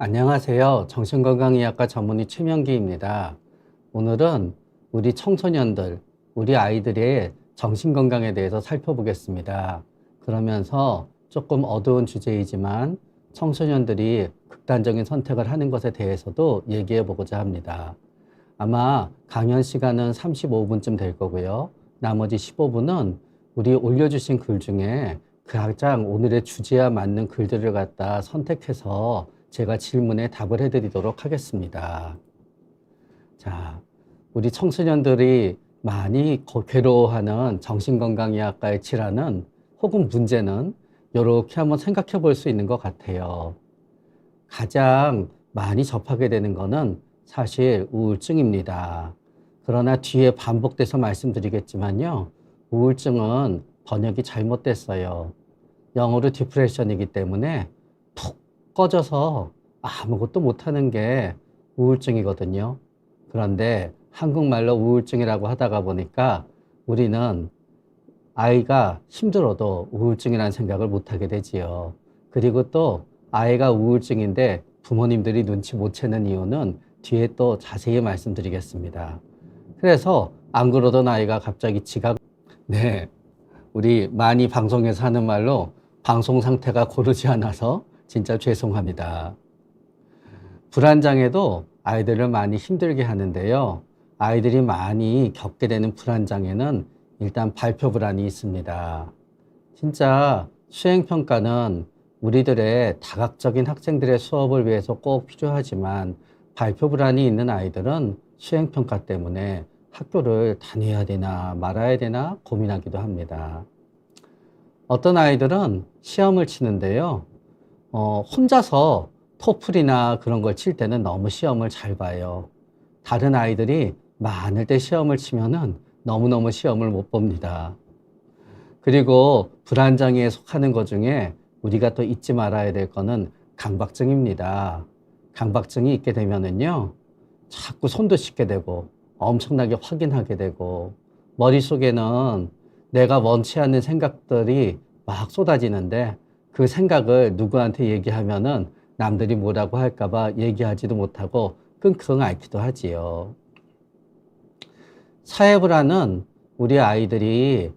안녕하세요. 정신건강의학과 전문의 최명기입니다. 오늘은 우리 청소년들, 우리 아이들의 정신건강에 대해서 살펴보겠습니다. 그러면서 조금 어두운 주제이지만 청소년들이 극단적인 선택을 하는 것에 대해서도 얘기해 보고자 합니다. 아마 강연 시간은 35분쯤 될 거고요. 나머지 15분은 우리 올려주신 글 중에 가장 오늘의 주제와 맞는 글들을 갖다 선택해서 제가 질문에 답을 해드리도록 하겠습니다. 자, 우리 청소년들이 많이 괴로워하는 정신건강의학과의 질환은 혹은 문제는 이렇게 한번 생각해 볼 수 있는 것 같아요. 가장 많이 접하게 되는 거는 사실 우울증입니다. 그러나 뒤에 반복돼서 말씀드리겠지만요. 우울증은 번역이 잘못됐어요. 영어로 디프레션이기 때문에 푹 꺼져서 아무것도 못하는 게 우울증이거든요. 그런데 한국말로 우울증이라고 하다가 보니까 우리는 아이가 힘들어도 우울증이라는 생각을 못하게 되지요. 그리고 또 아이가 우울증인데 부모님들이 눈치 못 채는 이유는 뒤에 또 자세히 말씀드리겠습니다. 그래서 안 그러던 아이가 갑자기 네, 우리 많이 방송에서 하는 말로 방송 상태가 고르지 않아서 진짜 죄송합니다. 불안장애도 아이들을 많이 힘들게 하는데요. 아이들이 많이 겪게 되는 불안장애는 일단 발표 불안이 있습니다. 진짜 수행평가는 우리들의 다각적인 학생들의 수업을 위해서 꼭 필요하지만 발표 불안이 있는 아이들은 수행평가 때문에 학교를 다녀야 되나 말아야 되나 고민하기도 합니다. 어떤 아이들은 시험을 치는데요. 혼자서 토플이나 그런 걸 칠 때는 너무 시험을 잘 봐요. 다른 아이들이 많을 때 시험을 치면은 너무너무 시험을 못 봅니다. 그리고 불안장애에 속하는 것 중에 우리가 또 잊지 말아야 될 거는 강박증입니다. 강박증이 있게 되면은요, 자꾸 손도 씻게 되고 엄청나게 확인하게 되고 머릿속에는 내가 원치 않는 생각들이 막 쏟아지는데 그 생각을 누구한테 얘기하면은 남들이 뭐라고 할까봐 얘기하지도 못하고 끙끙 앓기도 하지요. 사회불안은 우리 아이들이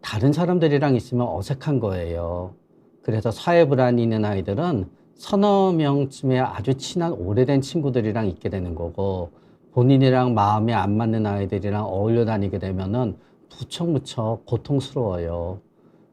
다른 사람들이랑 있으면 어색한 거예요. 그래서 사회불안이 있는 아이들은 서너 명쯤의 아주 친한 오래된 친구들이랑 있게 되는 거고 본인이랑 마음에 안 맞는 아이들이랑 어울려 다니게 되면은 무척 고통스러워요.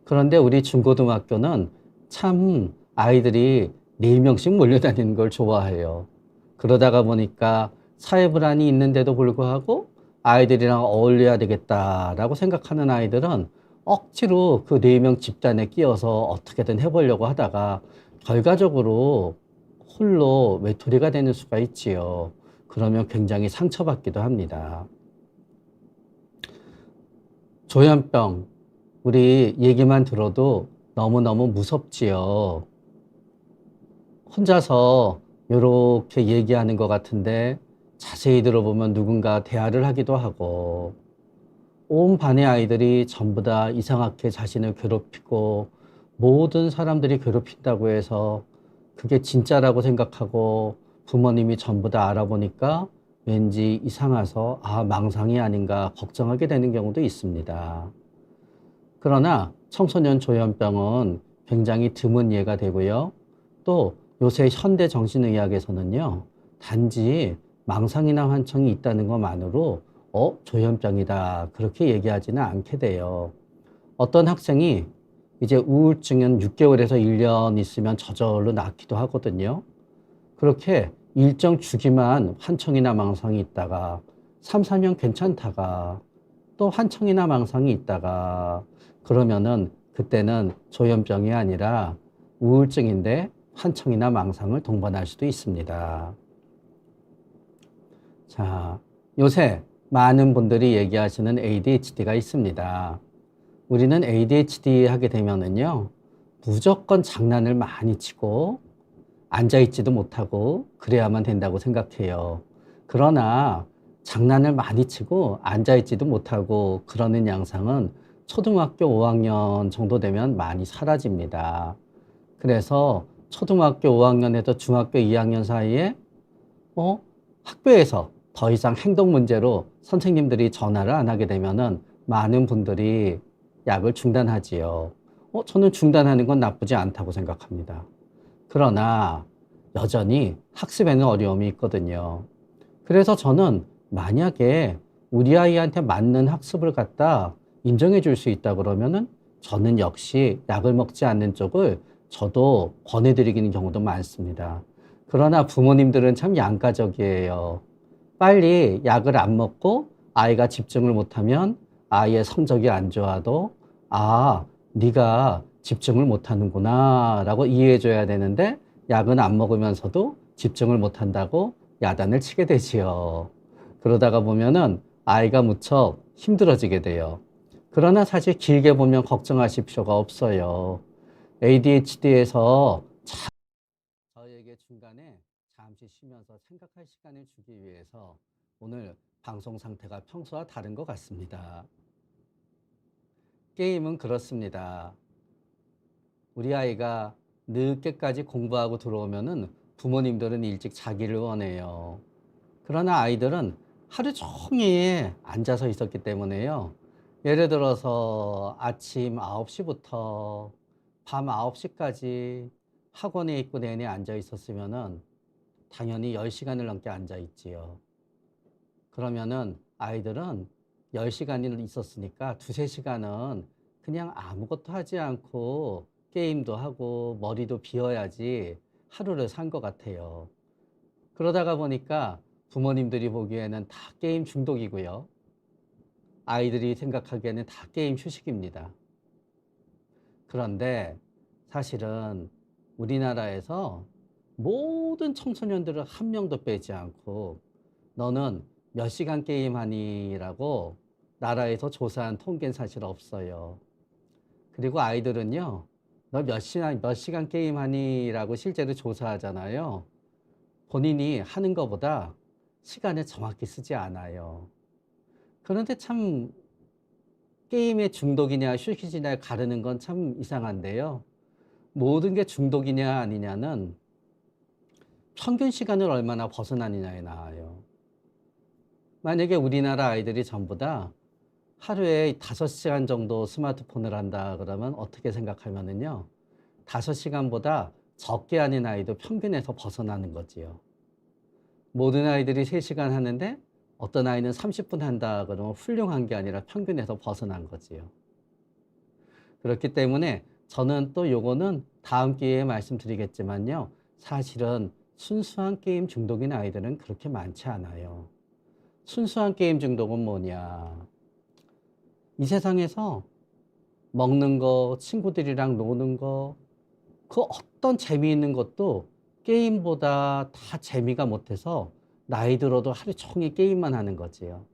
그런데 우리 중고등학교는 참 아이들이 4명씩 몰려다니는 걸 좋아해요. 그러다가 보니까 사회불안이 있는데도 불구하고 아이들이랑 어울려야 되겠다라고 생각하는 아이들은 억지로 그 4명 집단에 끼어서 어떻게든 해보려고 하다가 결과적으로 홀로 외톨이가 되는 수가 있지요. 그러면 굉장히 상처받기도 합니다. 조현병, 우리 얘기만 들어도 너무너무 무섭지요. 혼자서 이렇게 얘기하는 것 같은데 자세히 들어보면 누군가 대화를 하기도 하고 온 반의 아이들이 전부 다 이상하게 자신을 괴롭히고 모든 사람들이 괴롭힌다고 해서 그게 진짜라고 생각하고 부모님이 전부 다 알아보니까 왠지 이상해서 망상이 아닌가 걱정하게 되는 경우도 있습니다. 그러나 청소년 조현병은 굉장히 드문 예가 되고요. 또 요새 현대 정신의학에서는요, 단지 망상이나 환청이 있다는 것만으로 조현병이다 그렇게 얘기하지는 않게 돼요. 어떤 학생이 이제 우울증은 6개월에서 1년 있으면 저절로 낫기도 하거든요. 그렇게 일정 주기만 환청이나 망상이 있다가 3, 4년 괜찮다가 또 환청이나 망상이 있다가 그러면은 그때는 조현병이 아니라 우울증인데 환청이나 망상을 동반할 수도 있습니다. 자, 요새 많은 분들이 얘기하시는 ADHD가 있습니다. 우리는 ADHD 하게 되면은요, 무조건 장난을 많이 치고 앉아있지도 못하고 그래야만 된다고 생각해요. 그러나 장난을 많이 치고 앉아있지도 못하고 그러는 양상은 초등학교 5학년 정도 되면 많이 사라집니다. 그래서 초등학교 5학년에서 중학교 2학년 사이에 학교에서 더 이상 행동 문제로 선생님들이 전화를 안 하게 되면은 많은 분들이 약을 중단하지요. 저는 중단하는 건 나쁘지 않다고 생각합니다. 그러나 여전히 학습에는 어려움이 있거든요. 그래서 저는 만약에 우리 아이한테 맞는 학습을 갖다 인정해 줄 수 있다 그러면은 저는 역시 약을 먹지 않는 쪽을 저도 권해드리는 경우도 많습니다. 그러나 부모님들은 참 양가적이에요. 빨리 약을 안 먹고 아이가 집중을 못하면 아이의 성적이 안 좋아도 네가 집중을 못하는구나 라고 이해해 줘야 되는데 약은 안 먹으면서도 집중을 못한다고 야단을 치게 되지요. 그러다가 보면은 아이가 무척 힘들어지게 돼요. 그러나 사실 길게 보면 걱정하실 필요가 없어요. ADHD에서 저에게 중간에 잠시 쉬면서 생각할 시간을 주기 위해서 오늘 방송 상태가 평소와 다른 것 같습니다. 게임은 그렇습니다. 우리 아이가 늦게까지 공부하고 들어오면은 부모님들은 일찍 자기를 원해요. 그러나 아이들은 하루 종일 앉아서 있었기 때문에요. 예를 들어서 아침 9시부터 밤 9시까지 학원에 있고 내내 앉아 있었으면은 당연히 10시간을 넘게 앉아 있지요. 그러면은 아이들은 10시간이 있었으니까 두세 시간은 그냥 아무것도 하지 않고 게임도 하고 머리도 비워야지 하루를 산 것 같아요. 그러다가 보니까 부모님들이 보기에는 다 게임 중독이고요. 아이들이 생각하기에는 다 게임 휴식입니다. 그런데 사실은 우리나라에서 모든 청소년들을 한 명도 빼지 않고 너는 몇 시간 게임하니라고 나라에서 조사한 통계는 사실 없어요. 그리고 아이들은요, 너 몇 시간 게임하니라고 실제로 조사하잖아요. 본인이 하는 것보다 시간을 정확히 쓰지 않아요. 그런데 참 게임의 중독이냐 휴식이냐를 가르는 건 참 이상한데요. 모든 게 중독이냐 아니냐는 평균 시간을 얼마나 벗어나느냐에 나와요. 만약에 우리나라 아이들이 전부 다 하루에 5시간 정도 스마트폰을 한다 그러면 어떻게 생각하면은요. 5시간보다 적게 하는 아이도 평균에서 벗어나는 거지요. 모든 아이들이 3시간 하는데 어떤 아이는 30분 한다 그러면 훌륭한 게 아니라 평균에서 벗어난 거지요. 그렇기 때문에 저는 또 요거는 다음 기회에 말씀드리겠지만요. 사실은 순수한 게임 중독인 아이들은 그렇게 많지 않아요. 순수한 게임 중독은 뭐냐. 이 세상에서 먹는 거, 친구들이랑 노는 거, 그 어떤 재미있는 것도 게임보다 다 재미가 못해서 나이 들어도 하루 종일 게임만 하는 거지요.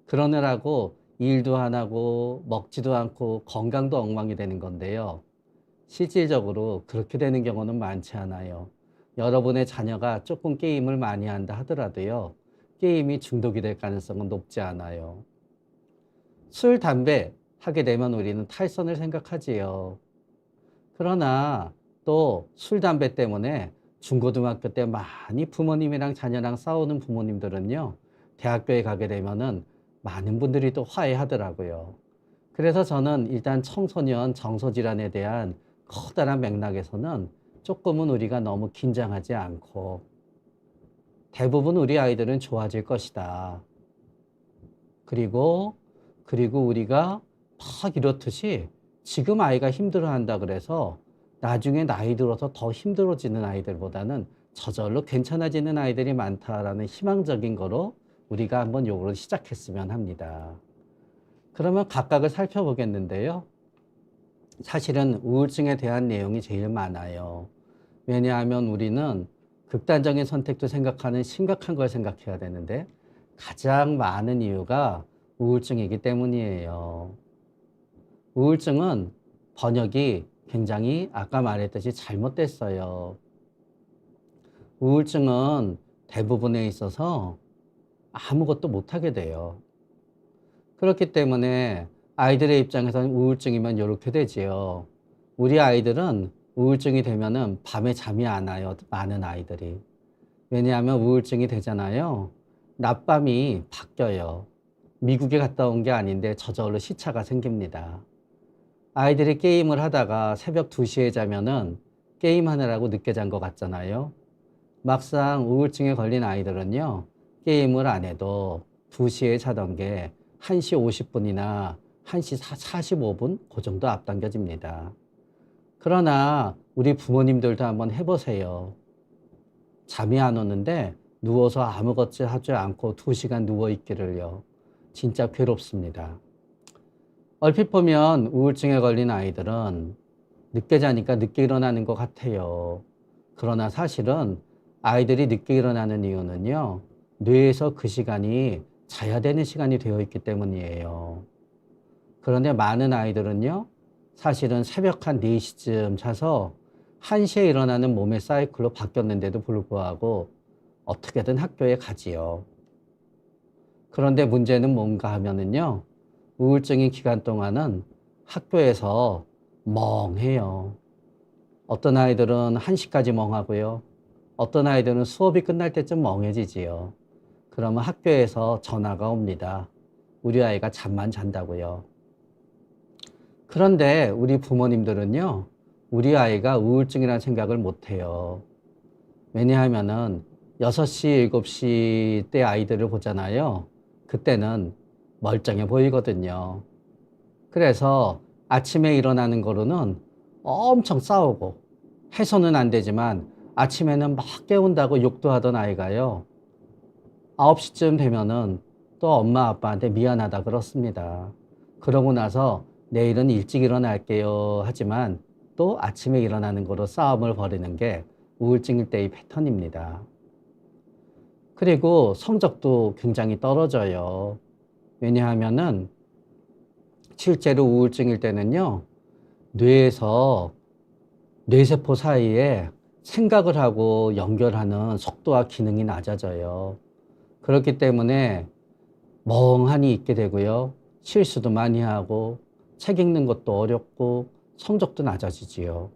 그러느라고 일도 안 하고 먹지도 않고 건강도 엉망이 되는 건데요. 실질적으로 그렇게 되는 경우는 많지 않아요. 여러분의 자녀가 조금 게임을 많이 한다 하더라도요. 게임이 중독이 될 가능성은 높지 않아요. 술, 담배 하게 되면 우리는 탈선을 생각하지요. 그러나 또 술, 담배 때문에 중고등학교 때 많이 부모님이랑 자녀랑 싸우는 부모님들은요. 대학교에 가게 되면은 많은 분들이 또 화해하더라고요. 그래서 저는 일단 청소년 정서질환에 대한 커다란 맥락에서는 조금은 우리가 너무 긴장하지 않고 대부분 우리 아이들은 좋아질 것이다. 그리고 우리가 막 이렇듯이 지금 아이가 힘들어한다 그래서 나중에 나이 들어서 더 힘들어지는 아이들보다는 저절로 괜찮아지는 아이들이 많다라는 희망적인 거로 우리가 한번 요거를 시작했으면 합니다. 그러면 각각을 살펴보겠는데요. 사실은 우울증에 대한 내용이 제일 많아요. 왜냐하면 우리는 극단적인 선택도 생각하는 심각한 걸 생각해야 되는데 가장 많은 이유가 우울증이기 때문이에요. 우울증은 번역이 굉장히 아까 말했듯이 잘못됐어요. 우울증은 대부분에 있어서 아무것도 못하게 돼요. 그렇기 때문에 아이들의 입장에서는 우울증이면 이렇게 되지요. 우리 아이들은 우울증이 되면은 밤에 잠이 안 와요. 많은 아이들이. 왜냐하면 우울증이 되잖아요. 낮밤이 바뀌어요. 미국에 갔다 온 게 아닌데 저절로 시차가 생깁니다. 아이들이 게임을 하다가 새벽 2시에 자면은 게임하느라고 늦게 잔 것 같잖아요. 막상 우울증에 걸린 아이들은요, 게임을 안 해도 2시에 자던 게 1시 50분이나 1시 45분? 그 정도 앞당겨집니다. 그러나 우리 부모님들도 한번 해보세요. 잠이 안 오는데 누워서 아무것도 하지 않고 2시간 누워있기를요. 진짜 괴롭습니다. 얼핏 보면 우울증에 걸린 아이들은 늦게 자니까 늦게 일어나는 것 같아요. 그러나 사실은 아이들이 늦게 일어나는 이유는요, 뇌에서 그 시간이 자야 되는 시간이 되어 있기 때문이에요. 그런데 많은 아이들은요, 사실은 새벽 한 4시쯤 자서 1시에 일어나는 몸의 사이클로 바뀌었는데도 불구하고 어떻게든 학교에 가지요. 그런데 문제는 뭔가 하면은요, 우울증인 기간 동안은 학교에서 멍해요. 어떤 아이들은 1시까지 멍하고요. 어떤 아이들은 수업이 끝날 때쯤 멍해지지요. 그러면 학교에서 전화가 옵니다. 우리 아이가 잠만 잔다고요. 그런데 우리 부모님들은요, 우리 아이가 우울증이라는 생각을 못 해요. 왜냐하면은 6시, 7시 때 아이들을 보잖아요. 그때는 멀쩡해 보이거든요. 그래서 아침에 일어나는 거로는 엄청 싸우고 해서는 안 되지만 아침에는 막 깨운다고 욕도 하던 아이가요. 9시쯤 되면은 또 엄마 아빠한테 미안하다 그렇습니다. 그러고 나서 내일은 일찍 일어날게요 하지만 또 아침에 일어나는 거로 싸움을 벌이는 게 우울증일 때의 패턴입니다. 그리고 성적도 굉장히 떨어져요. 왜냐하면은 실제로 우울증일 때는요, 뇌에서 뇌세포 사이에 생각을 하고 연결하는 속도와 기능이 낮아져요. 그렇기 때문에 멍하니 있게 되고요. 실수도 많이 하고 책 읽는 것도 어렵고 성적도 낮아지지요.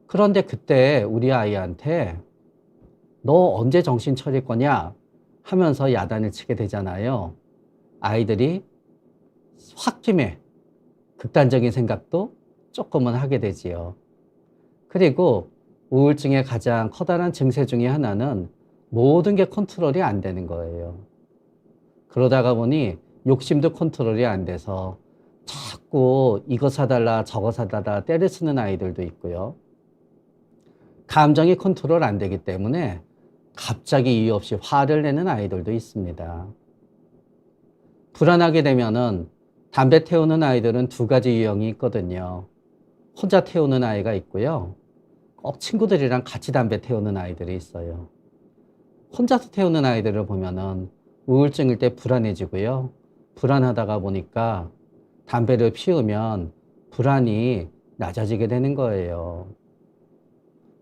그런데 그때 우리 아이한테 너 언제 정신 차릴 거냐 하면서 야단을 치게 되잖아요. 아이들이 홧김에 극단적인 생각도 조금은 하게 되지요. 그리고 우울증의 가장 커다란 증세 중에 하나는 모든 게 컨트롤이 안 되는 거예요. 그러다가 보니 욕심도 컨트롤이 안 돼서 자꾸 이거 사달라 저거 사달라 때를 쓰는 아이들도 있고요. 감정이 컨트롤 안 되기 때문에 갑자기 이유 없이 화를 내는 아이들도 있습니다. 불안하게 되면은 담배 태우는 아이들은 2가지 유형이 있거든요. 혼자 태우는 아이가 있고요. 꼭 친구들이랑 같이 담배 태우는 아이들이 있어요. 혼자서 태우는 아이들을 보면은 우울증일 때 불안해지고요. 불안하다가 보니까 담배를 피우면 불안이 낮아지게 되는 거예요.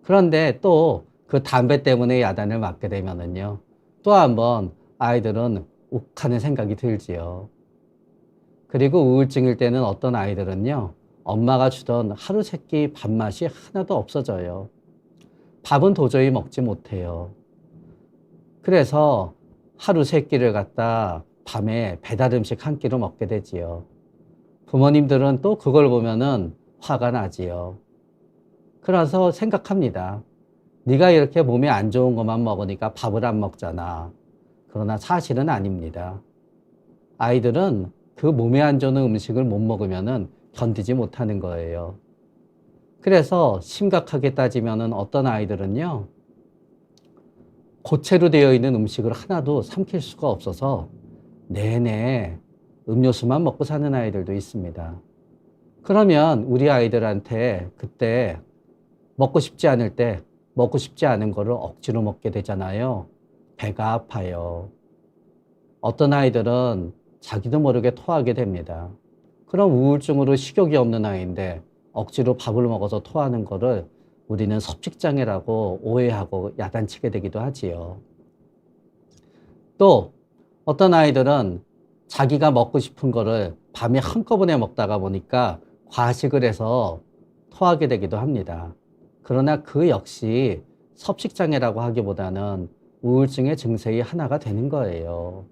그런데 또 그 담배 때문에 야단을 맞게 되면은요, 또 한번 아이들은 욱하는 생각이 들지요. 그리고 우울증일 때는 어떤 아이들은요, 엄마가 주던 하루 세끼 밥맛이 하나도 없어져요. 밥은 도저히 먹지 못해요. 그래서 하루 세끼를 갖다 밤에 배달 음식 한 끼로 먹게 되지요. 부모님들은 또 그걸 보면은 화가 나지요. 그래서 생각합니다. 네가 이렇게 몸에 안 좋은 것만 먹으니까 밥을 안 먹잖아. 그러나 사실은 아닙니다. 아이들은 그 몸에 안 좋은 음식을 못 먹으면은 견디지 못하는 거예요. 그래서 심각하게 따지면은 어떤 아이들은요, 고체로 되어 있는 음식을 하나도 삼킬 수가 없어서 내내 음료수만 먹고 사는 아이들도 있습니다. 그러면 우리 아이들한테 그때 먹고 싶지 않을 때 먹고 싶지 않은 거를 억지로 먹게 되잖아요. 배가 아파요. 어떤 아이들은 자기도 모르게 토하게 됩니다. 그럼 우울증으로 식욕이 없는 아이인데 억지로 밥을 먹어서 토하는 거를 우리는 섭식장애라고 오해하고 야단치게 되기도 하지요. 또 어떤 아이들은 자기가 먹고 싶은 거를 밤에 한꺼번에 먹다가 보니까 과식을 해서 토하게 되기도 합니다. 그러나 그 역시 섭식장애라고 하기보다는 우울증의 증세의 하나가 되는 거예요.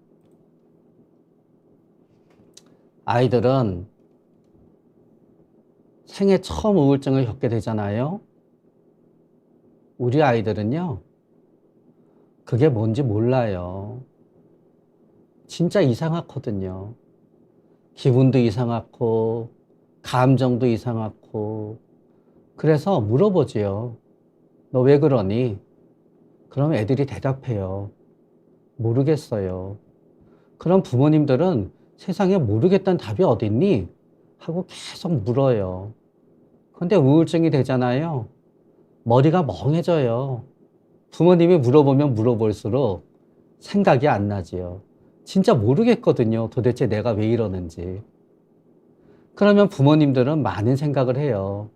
아이들은 생애 처음 우울증을 겪게 되잖아요. 우리 아이들은요, 그게 뭔지 몰라요. 진짜 이상하거든요. 기분도 이상하고, 감정도 이상하고, 그래서 물어보지요. 너 왜 그러니? 그럼 애들이 대답해요. 모르겠어요. 그럼 부모님들은 세상에 모르겠다는 답이 어딨니? 하고 계속 물어요. 근데 우울증이 되잖아요. 머리가 멍해져요. 부모님이 물어보면 물어볼수록 생각이 안 나지요. 진짜 모르겠거든요. 도대체 내가 왜 이러는지. 그러면 부모님들은 많은 생각을 해요.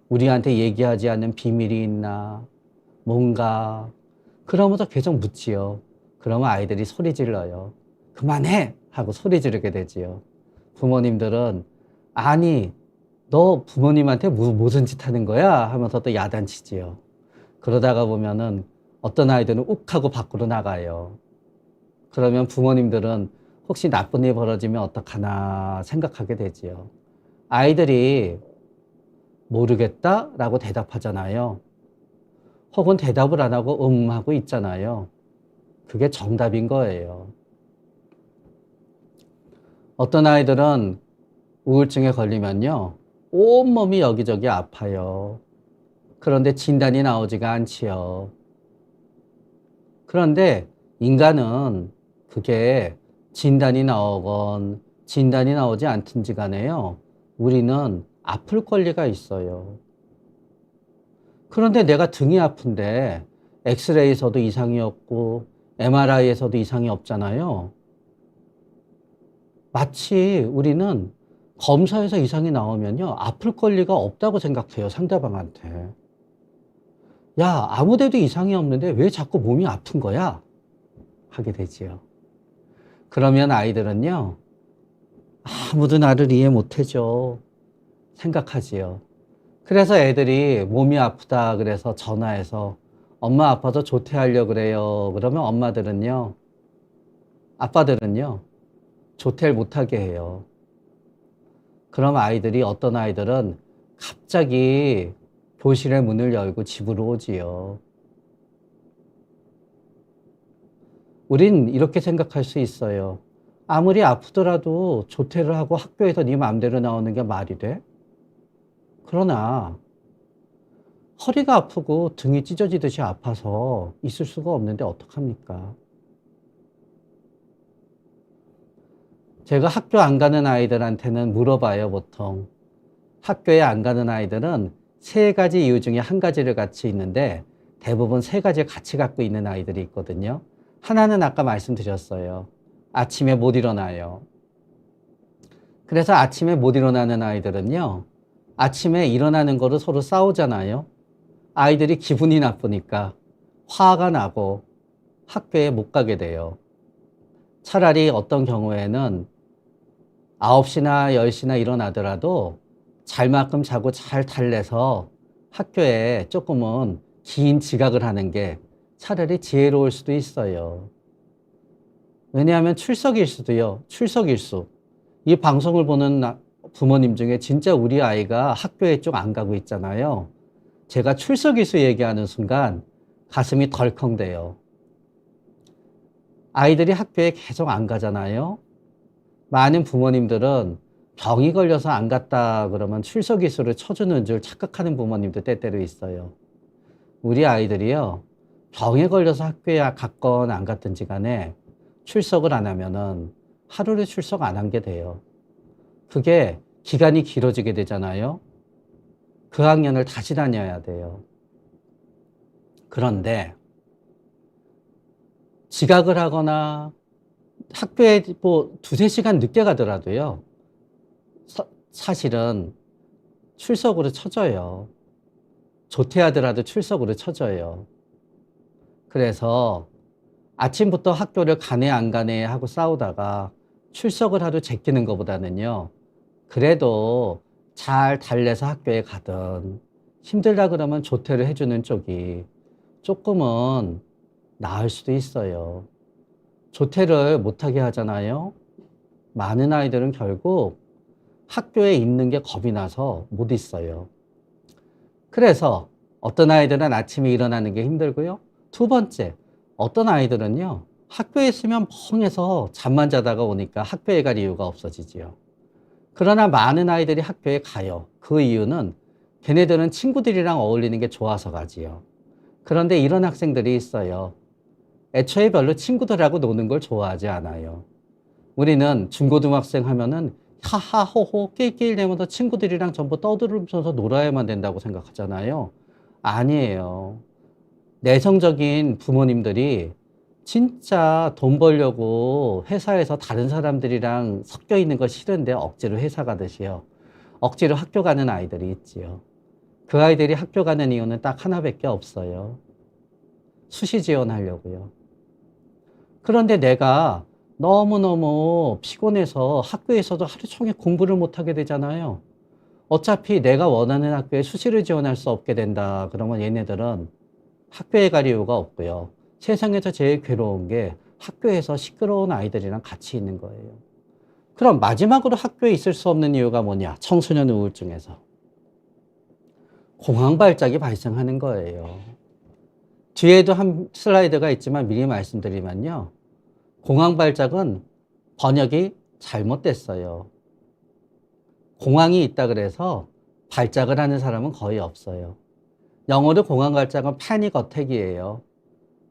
우리한테 얘기하지 않는 비밀이 있나? 뭔가. 그러면서 계속 묻지요. 그러면 아이들이 소리 질러요. 그만해! 하고 소리 지르게 되지요. 부모님들은 아니, 너 부모님한테 무슨 짓 하는 거야? 하면서 또 야단치지요. 그러다가 보면은 어떤 아이들은 욱 하고 밖으로 나가요. 그러면 부모님들은 혹시 나쁜 일이 벌어지면 어떡하나 생각하게 되지요. 아이들이 모르겠다라고 대답하잖아요. 혹은 대답을 안 하고 하고 있잖아요. 그게 정답인 거예요. 어떤 아이들은 우울증에 걸리면요, 온몸이 여기저기 아파요. 그런데 진단이 나오지가 않지요. 그런데 인간은 그게 진단이 나오건 진단이 나오지 않든지 간에요, 우리는 아플 권리가 있어요. 그런데 내가 등이 아픈데 엑스레이에서도 이상이 없고 MRI에서도 이상이 없잖아요. 마치 우리는 검사에서 이상이 나오면요, 아플 권리가 없다고 생각해요, 상대방한테. 야, 아무 데도 이상이 없는데 왜 자꾸 몸이 아픈 거야? 하게 되지요. 그러면 아이들은요, 아무도 나를 이해 못 해줘. 생각하지요. 그래서 애들이 몸이 아프다 그래서 전화해서 엄마 아파서 조퇴하려고 그래요. 그러면 엄마들은요, 아빠들은요, 조퇴를 못하게 해요. 그럼 아이들이, 어떤 아이들은 갑자기 교실의 문을 열고 집으로 오지요. 우린 이렇게 생각할 수 있어요. 아무리 아프더라도 조퇴를 하고 학교에서 네 마음대로 나오는 게 말이 돼? 그러나 허리가 아프고 등이 찢어지듯이 아파서 있을 수가 없는데 어떡합니까? 제가 학교 안 가는 아이들한테는 물어봐요, 보통. 학교에 안 가는 아이들은 세 가지 이유 중에 한 가지를 같이 있는데 대부분 세 가지를 같이 갖고 있는 아이들이 있거든요. 하나는 아까 말씀드렸어요. 아침에 못 일어나요. 그래서 아침에 못 일어나는 아이들은요, 아침에 일어나는 거로 서로 싸우잖아요. 아이들이 기분이 나쁘니까 화가 나고 학교에 못 가게 돼요. 차라리 어떤 경우에는 9시나 10시나 일어나더라도 잘만큼 자고 잘 달래서 학교에 조금은 긴 지각을 하는 게 차라리 지혜로울 수도 있어요. 왜냐하면 출석일수도요, 출석일수. 이 방송을 보는 부모님 중에 진짜 우리 아이가 학교에 쭉 안 가고 있잖아요. 제가 출석일수 얘기하는 순간 가슴이 덜컹대요. 아이들이 학교에 계속 안 가잖아요. 많은 부모님들은 병이 걸려서 안 갔다 그러면 출석일수를 쳐주는 줄 착각하는 부모님도 때때로 있어요. 우리 아이들이요, 병에 걸려서 학교에 갔건 안 갔든지 간에 출석을 안 하면은 하루를 출석 안 한 게 돼요. 그게 기간이 길어지게 되잖아요. 그 학년을 다시 다녀야 돼요. 그런데 지각을 하거나 학교에 뭐 두세 시간 늦게 가더라도요, 사실은 출석으로 쳐줘요. 조퇴하더라도 출석으로 쳐줘요. 그래서 아침부터 학교를 가네 안 가네 하고 싸우다가 출석을 하루 제끼는 것보다는요, 그래도 잘 달래서 학교에 가든 힘들다 그러면 조퇴를 해주는 쪽이 조금은 나을 수도 있어요. 조퇴를 못하게 하잖아요. 많은 아이들은 결국 학교에 있는 게 겁이 나서 못 있어요. 그래서 어떤 아이들은 아침에 일어나는 게 힘들고요. 두 번째, 어떤 아이들은요, 학교에 있으면 멍해서 잠만 자다가 오니까 학교에 갈 이유가 없어지지요. 그러나 많은 아이들이 학교에 가요. 그 이유는 걔네들은 친구들이랑 어울리는 게 좋아서 가지요. 그런데 이런 학생들이 있어요. 애초에 별로 친구들하고 노는 걸 좋아하지 않아요. 우리는 중고등학생 하면은 하하호호 낄낄대면서 친구들이랑 전부 떠들면서 놀아야만 된다고 생각하잖아요. 아니에요. 내성적인 부모님들이 진짜 돈 벌려고 회사에서 다른 사람들이랑 섞여 있는 거 싫은데 억지로 회사 가듯이요. 억지로 학교 가는 아이들이 있지요. 그 아이들이 학교 가는 이유는 딱 하나밖에 없어요. 수시 지원하려고요. 그런데 내가 너무너무 피곤해서 학교에서도 하루 종일 공부를 못하게 되잖아요. 어차피 내가 원하는 학교에 수시를 지원할 수 없게 된다. 그러면 얘네들은 학교에 갈 이유가 없고요. 세상에서 제일 괴로운 게 학교에서 시끄러운 아이들이랑 같이 있는 거예요. 그럼 마지막으로 학교에 있을 수 없는 이유가 뭐냐? 청소년 우울증에서. 공황 발작이 발생하는 거예요. 뒤에도 한 슬라이드가 있지만 미리 말씀드리면요. 공황 발작은 번역이 잘못됐어요. 공황이 있다 그래서 발작을 하는 사람은 거의 없어요. 영어로 공황 발작은 패닉 어택이에요.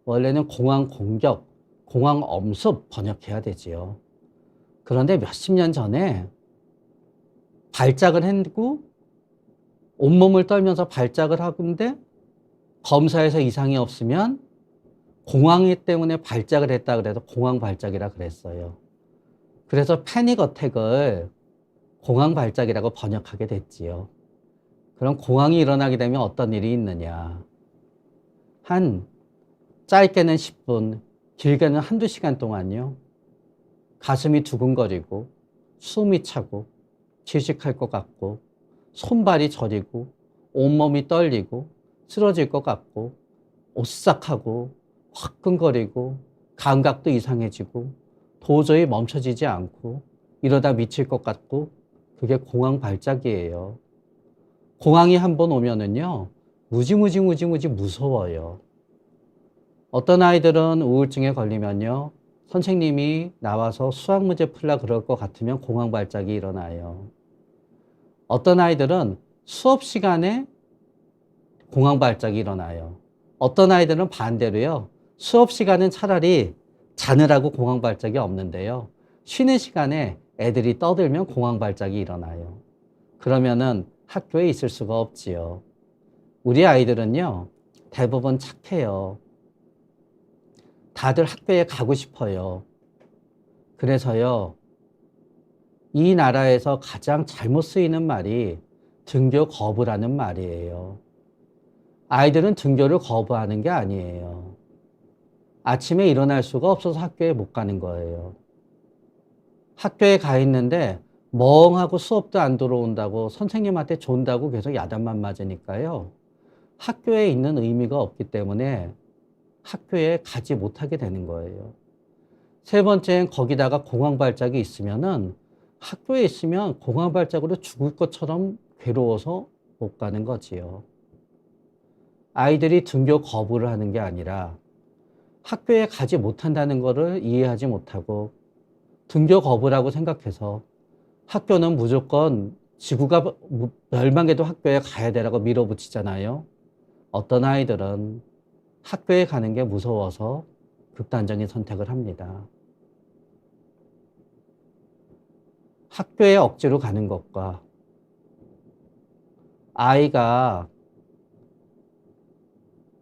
원래는 공황 공격, 공황 엄습 번역해야 되지요. 그런데 몇십 년 전에 발작을 했고 온몸을 떨면서 발작을 하는데 검사에서 이상이 없으면 공황이 때문에 발작을 했다 그래서 공황 발작이라 그랬어요. 그래서 패닉 어택을 공황 발작이라고 번역하게 됐지요. 그럼 공황이 일어나게 되면 어떤 일이 있느냐. 한 짧게는 10분, 길게는 한두 시간 동안요. 가슴이 두근거리고 숨이 차고 질식할 것 같고 손발이 저리고 온몸이 떨리고 쓰러질 것 같고 오싹하고 화끈거리고 감각도 이상해지고 도저히 멈춰지지 않고 이러다 미칠 것 같고 그게 공황 발작이에요. 공황이 한번 오면은요, 무지무지 무서워요. 어떤 아이들은 우울증에 걸리면요, 선생님이 나와서 수학 문제 풀라 그럴 것 같으면 공황 발작이 일어나요. 어떤 아이들은 수업 시간에 공황 발작이 일어나요. 어떤 아이들은 반대로요, 수업 시간은 차라리 자느라고 공황 발작이 없는데요, 쉬는 시간에 애들이 떠들면 공황 발작이 일어나요. 그러면은 학교에 있을 수가 없지요. 우리 아이들은요, 대부분 착해요. 다들 학교에 가고 싶어요. 그래서요, 이 나라에서 가장 잘못 쓰이는 말이 등교 거부라는 말이에요. 아이들은 등교를 거부하는 게 아니에요. 아침에 일어날 수가 없어서 학교에 못 가는 거예요. 학교에 가 있는데 멍하고 수업도 안 들어온다고 선생님한테 존다고 계속 야단만 맞으니까요. 학교에 있는 의미가 없기 때문에 학교에 가지 못하게 되는 거예요. 세 번째는 거기다가 공황 발작이 있으면은 학교에 있으면 공황 발작으로 죽을 것처럼 괴로워서 못 가는 거지요. 아이들이 등교 거부를 하는 게 아니라 학교에 가지 못한다는 것을 이해하지 못하고 등교 거부라고 생각해서 학교는 무조건 지구가 멸망해도 학교에 가야 되라고 밀어붙이잖아요. 어떤 아이들은 학교에 가는 게 무서워서 극단적인 선택을 합니다. 학교에 억지로 가는 것과 아이가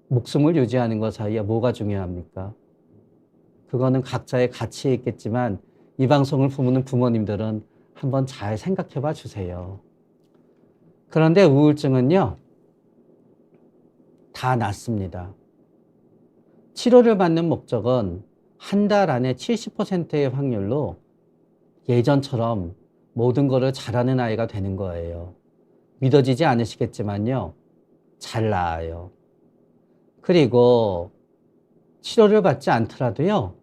목숨을 유지하는 것 사이에 뭐가 중요합니까? 그거는 각자의 가치에 있겠지만 이 방송을 보는 부모님들은 한번 잘 생각해 봐 주세요. 그런데 우울증은요, 다 낫습니다. 치료를 받는 목적은 한 달 안에 70%의 확률로 예전처럼 모든 거를 잘하는 아이가 되는 거예요. 믿어지지 않으시겠지만요, 잘 나아요. 그리고 치료를 받지 않더라도요,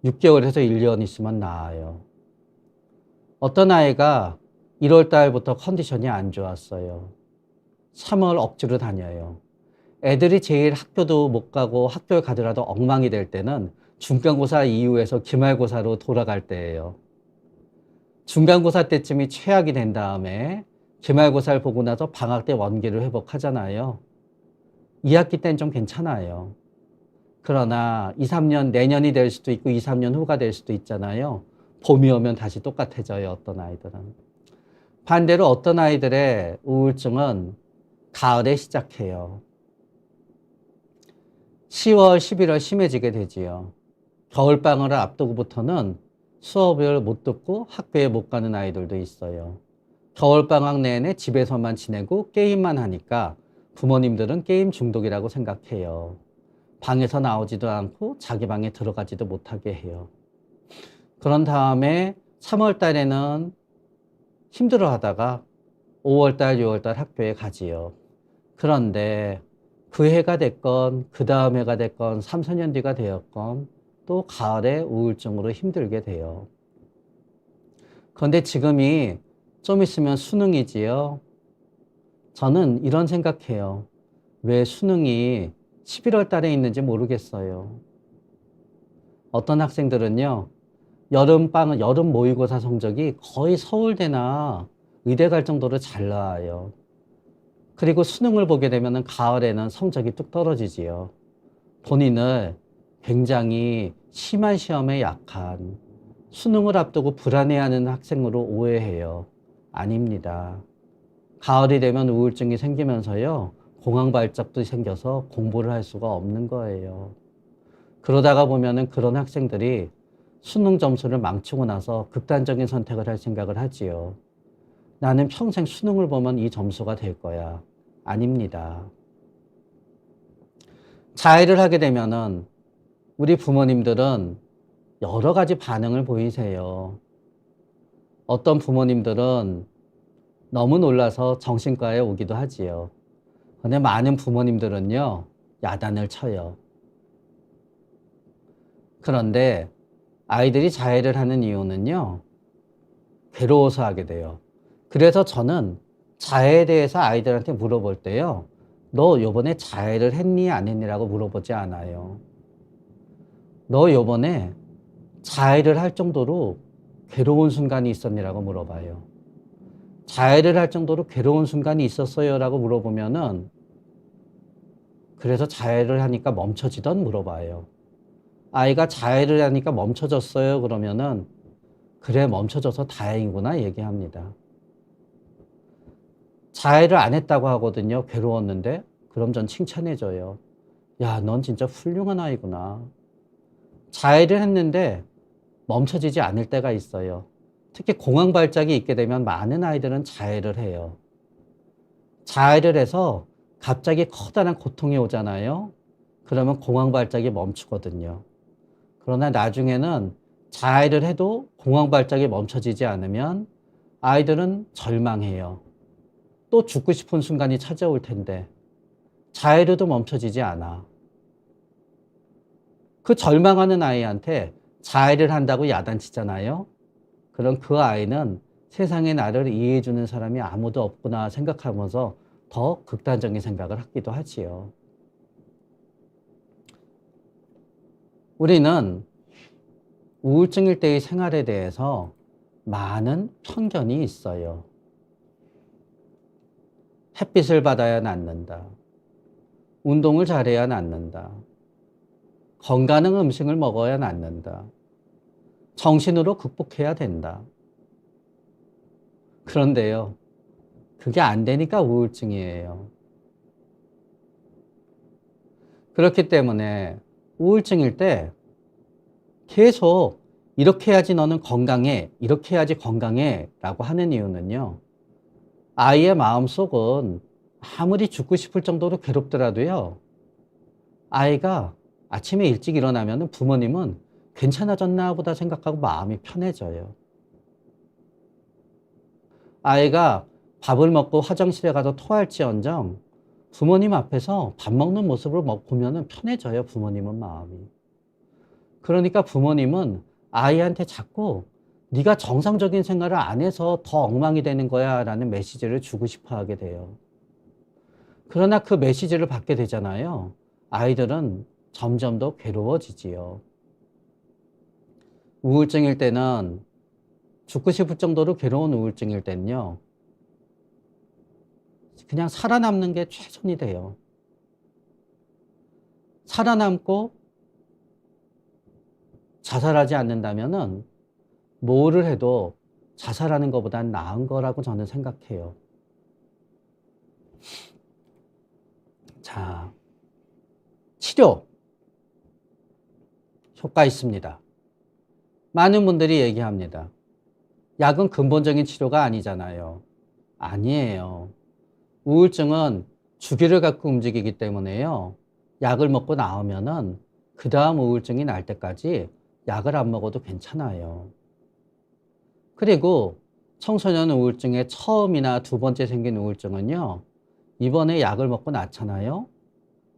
6개월에서 1년 있으면 나아요. 어떤 아이가 1월 달부터 컨디션이 안 좋았어요. 3월 억지로 다녀요. 애들이 제일 학교도 못 가고 학교에 가더라도 엉망이 될 때는 중간고사 이후에서 기말고사로 돌아갈 때예요. 중간고사 때쯤이 최악이 된 다음에 기말고사를 보고 나서 방학 때 원기를 회복하잖아요. 2학기 때는 좀 괜찮아요. 그러나 2, 3년, 내년이 될 수도 있고 2, 3년 후가 될 수도 있잖아요. 봄이 오면 다시 똑같아져요, 어떤 아이들은. 반대로 어떤 아이들의 우울증은 가을에 시작해요. 10월, 11월 심해지게 되지요. 겨울방학을 앞두고부터는 수업을 못 듣고 학교에 못 가는 아이들도 있어요. 겨울방학 내내 집에서만 지내고 게임만 하니까 부모님들은 게임 중독이라고 생각해요. 방에서 나오지도 않고 자기 방에 들어가지도 못하게 해요. 그런 다음에 3월 달에는 힘들어 하다가 5월 달, 6월 달 학교에 가지요. 그런데 그 해가 됐건 그 다음 해가 됐건 3, 4년 뒤가 되었건 또 가을에 우울증으로 힘들게 돼요. 그런데 지금이 좀 있으면 수능이지요. 저는 이런 생각해요. 왜 수능이 11월 달에 있는지 모르겠어요. 어떤 학생들은요, 여름 모의고사 성적이 거의 서울대나 의대 갈 정도로 잘 나와요. 그리고 수능을 보게 되면 가을에는 성적이 뚝 떨어지지요. 본인을 굉장히 심한 시험에 약한, 수능을 앞두고 불안해하는 학생으로 오해해요. 아닙니다. 가을이 되면 우울증이 생기면서요, 공황발작도 생겨서 공부를 할 수가 없는 거예요. 그러다가 보면은 그런 학생들이 수능 점수를 망치고 나서 극단적인 선택을 할 생각을 하지요. 나는 평생 수능을 보면 이 점수가 될 거야. 아닙니다. 자해를 하게 되면은 우리 부모님들은 여러 가지 반응을 보이세요. 어떤 부모님들은 너무 놀라서 정신과에 오기도 하지요. 근데 많은 부모님들은요, 야단을 쳐요. 그런데 아이들이 자해를 하는 이유는요, 괴로워서 하게 돼요. 그래서 저는 자해에 대해서 아이들한테 물어볼 때요, 너 요번에 자해를 했니 안 했니라고 물어보지 않아요. 너 요번에 자해를 할 정도로 괴로운 순간이 있었니라고 물어봐요. 자해를 할 정도로 괴로운 순간이 있었어요 라고 물어보면은, 그래서 자해를 하니까 멈춰지던 물어봐요. 아이가 자해를 하니까 멈춰졌어요 그러면은, 그래 멈춰져서 다행이구나 얘기합니다. 자해를 안 했다고 하거든요. 괴로웠는데. 그럼 전 칭찬해줘요. 야, 넌 진짜 훌륭한 아이구나. 자해를 했는데 멈춰지지 않을 때가 있어요. 특히 공황발작이 있게 되면 많은 아이들은 자해를 해요. 자해를 해서 갑자기 커다란 고통이 오잖아요. 그러면 공황발작이 멈추거든요. 그러나 나중에는 자해를 해도 공황발작이 멈춰지지 않으면 아이들은 절망해요. 또 죽고 싶은 순간이 찾아올 텐데 자해로도 멈춰지지 않아. 그 절망하는 아이한테 자해를 한다고 야단치잖아요. 그럼 그 아이는 세상에 나를 이해해주는 사람이 아무도 없구나 생각하면서 더 극단적인 생각을 하기도 하지요. 우리는 우울증일 때의 생활에 대해서 많은 편견이 있어요. 햇빛을 받아야 낫는다. 운동을 잘해야 낫는다. 건강한 음식을 먹어야 낫는다. 정신으로 극복해야 된다. 그런데요, 그게 안 되니까 우울증이에요. 그렇기 때문에 우울증일 때 계속 이렇게 해야지 너는 건강해, 이렇게 해야지 건강해 라고 하는 이유는요, 아이의 마음속은 아무리 죽고 싶을 정도로 괴롭더라도요, 아이가 아침에 일찍 일어나면 부모님은 괜찮아졌나 보다 생각하고 마음이 편해져요. 아이가 밥을 먹고 화장실에 가서 토할지언정 부모님 앞에서 밥 먹는 모습을 보면은 편해져요, 부모님은 마음이. 그러니까 부모님은 아이한테 자꾸 네가 정상적인 생활을 안 해서 더 엉망이 되는 거야 라는 메시지를 주고 싶어 하게 돼요. 그러나 그 메시지를 받게 되잖아요. 아이들은 점점 더 괴로워지지요. 우울증일 때는 죽고 싶을 정도로 괴로운 우울증일 때는요. 그냥 살아남는 게 최선이 돼요. 살아남고 자살하지 않는다면은 뭐를 해도 자살하는 것보단 나은 거라고 저는 생각해요. 자, 치료 효과 있습니다. 많은 분들이 얘기합니다. 약은 근본적인 치료가 아니잖아요. 아니에요. 우울증은 주기를 갖고 움직이기 때문에요. 약을 먹고 나오면은 그 다음 우울증이 날 때까지 약을 안 먹어도 괜찮아요. 그리고 청소년 우울증의 처음이나 두 번째 생긴 우울증은요. 이번에 약을 먹고 낳잖아요.